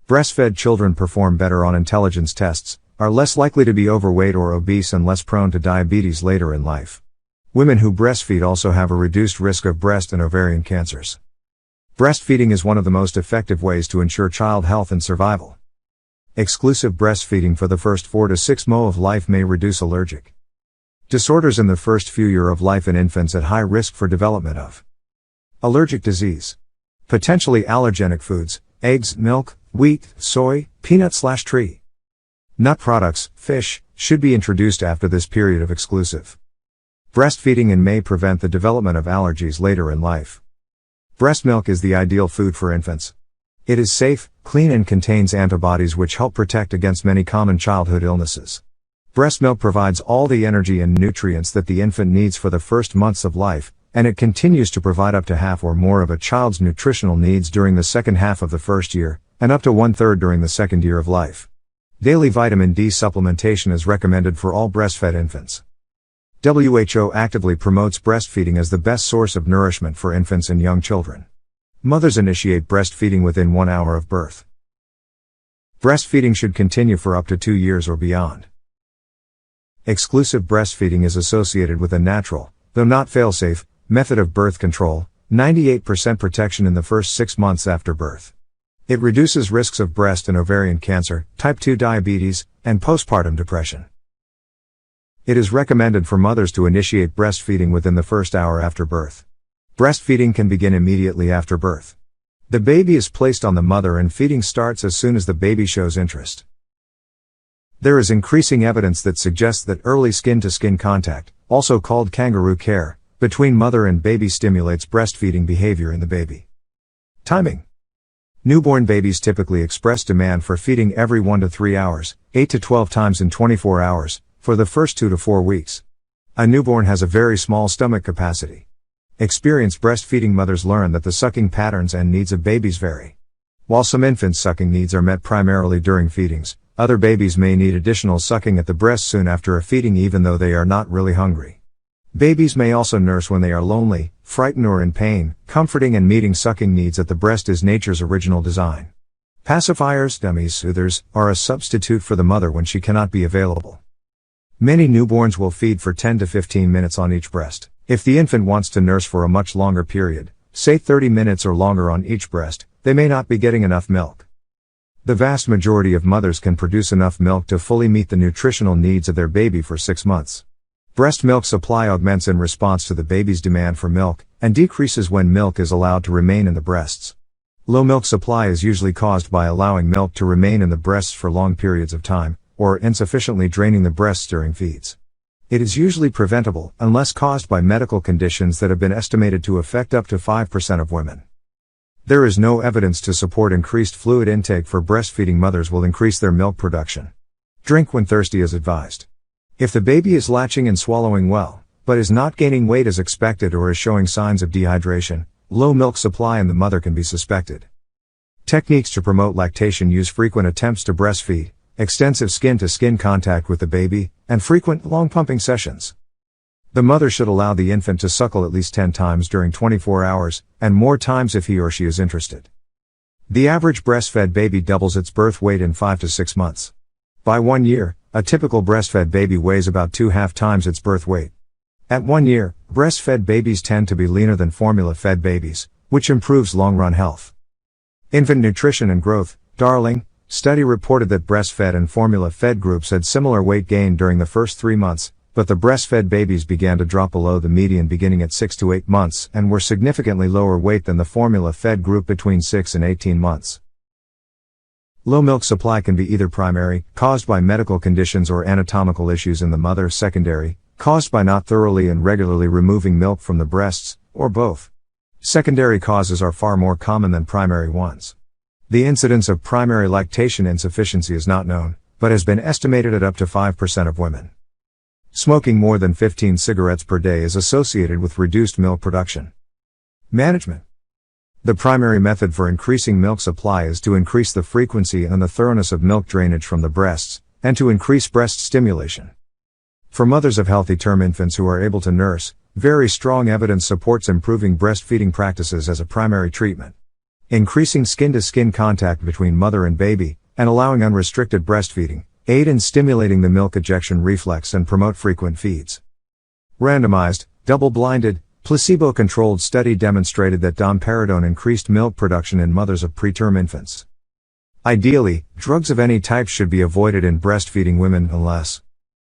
Breastfed children perform better on intelligence tests, are less likely to be overweight or obese and less prone to diabetes later in life. Women who breastfeed also have a reduced risk of breast and ovarian cancers. Breastfeeding is one of the most effective ways to ensure child health and survival. Exclusive breastfeeding for the first 4 to 6 months of life may reduce allergic disorders in the first few years of life in infants at high risk for development of allergic disease. Potentially allergenic foods, eggs, milk, wheat, soy, peanut/tree nut products, fish, should be introduced after this period of exclusive breastfeeding and may prevent the development of allergies later in life. Breast milk is the ideal food for infants. It is safe, clean and contains antibodies which help protect against many common childhood illnesses. Breast milk provides all the energy and nutrients that the infant needs for the first months of life, and it continues to provide up to half or more of a child's nutritional needs during the second half of the first year, and up to 1/3 during the second year of life. Daily vitamin D supplementation is recommended for all breastfed infants. WHO actively promotes breastfeeding as the best source of nourishment for infants and young children. Mothers initiate breastfeeding within 1 hour of birth. Breastfeeding should continue for up to 2 years or beyond. Exclusive breastfeeding is associated with a natural, though not fail-safe, method of birth control, 98% protection in the first 6 months after birth. It reduces risks of breast and ovarian cancer, type 2 diabetes, and postpartum depression. It is recommended for mothers to initiate breastfeeding within the first hour after birth. Breastfeeding can begin immediately after birth. The baby is placed on the mother and feeding starts as soon as the baby shows interest. There is increasing evidence that suggests that early skin-to-skin contact, also called kangaroo care, between mother and baby stimulates breastfeeding behavior in the baby. Timing. Newborn babies typically express demand for feeding every 1 to 3 hours, 8 to 12 times in 24 hours, for the first 2 to 4 weeks. A newborn has a very small stomach capacity. Experienced breastfeeding mothers learn that the sucking patterns and needs of babies vary. While some infants' sucking needs are met primarily during feedings, other babies may need additional sucking at the breast soon after a feeding even though they are not really hungry. Babies may also nurse when they are lonely, frightened or in pain. Comforting and meeting sucking needs at the breast is nature's original design. Pacifiers, dummies, soothers, are a substitute for the mother when she cannot be available. Many newborns will feed for 10 to 15 minutes on each breast. If the infant wants to nurse for a much longer period, say 30 minutes or longer on each breast, they may not be getting enough milk. The vast majority of mothers can produce enough milk to fully meet the nutritional needs of their baby for 6 months. Breast milk supply augments in response to the baby's demand for milk, and decreases when milk is allowed to remain in the breasts. Low milk supply is usually caused by allowing milk to remain in the breasts for long periods of time, or insufficiently draining the breasts during feeds. It is usually preventable, unless caused by medical conditions that have been estimated to affect up to 5% of women. There is no evidence to support increased fluid intake for breastfeeding mothers will increase their milk production. Drink when thirsty as advised. If the baby is latching and swallowing well, but is not gaining weight as expected or is showing signs of dehydration, low milk supply in the mother can be suspected. Techniques to promote lactation use frequent attempts to breastfeed, extensive skin-to-skin contact with the baby, and frequent, long pumping sessions. The mother should allow the infant to suckle at least 10 times during 24 hours, and more times if he or she is interested. The average breastfed baby doubles its birth weight in 5 to 6 months. By 1 year, a typical breastfed baby weighs about 2.5 times its birth weight. At 1 year, breastfed babies tend to be leaner than formula-fed babies, which improves long-run health. Infant nutrition and growth. Darling study reported that breastfed and formula-fed groups had similar weight gain during the first 3 months, but the breastfed babies began to drop below the median beginning at 6 to 8 months and were significantly lower weight than the formula-fed group between 6 and 18 months. Low milk supply can be either primary, caused by medical conditions or anatomical issues in the mother, secondary, caused by not thoroughly and regularly removing milk from the breasts, or both. Secondary causes are far more common than primary ones. The incidence of primary lactation insufficiency is not known, but has been estimated at up to 5% of women. Smoking more than 15 cigarettes per day is associated with reduced milk production. Management. The primary method for increasing milk supply is to increase the frequency and the thoroughness of milk drainage from the breasts, and to increase breast stimulation. For mothers of healthy-term infants who are able to nurse, very strong evidence supports improving breastfeeding practices as a primary treatment. Increasing skin-to-skin contact between mother and baby, and allowing unrestricted breastfeeding, aid in stimulating the milk ejection reflex and promote frequent feeds. Randomized, double-blinded, placebo-controlled study demonstrated that domperidone increased milk production in mothers of preterm infants. Ideally, drugs of any type should be avoided in breastfeeding women unless